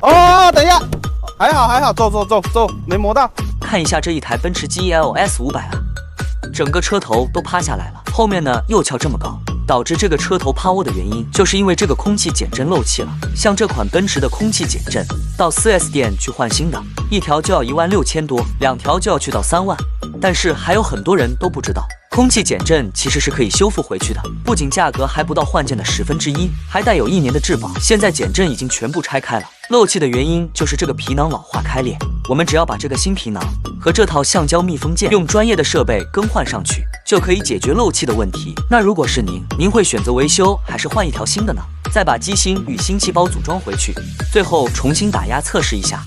哦，等一下，还好，走，没磨到。看一下这一台奔驰 GLS 500啊，整个车头都趴下来了，后面呢又翘这么高。导致这个车头趴窝的原因，就是因为这个空气减震漏气了。像这款奔驰的空气减震，到 4S 店去换新的，一条就要16000多，2条就要去到3万。但是还有很多人都不知道，空气减震其实是可以修复回去的，不仅价格还不到换件的1/10，还带有1年的质保。现在减震已经全部拆开了，漏气的原因就是这个皮囊老化开裂。我们只要把这个新皮囊和这套橡胶密封件用专业的设备更换上去，就可以解决漏气的问题。那如果是您会选择维修还是换一条新的呢？再把机芯与新气包组装回去，最后重新打压测试一下。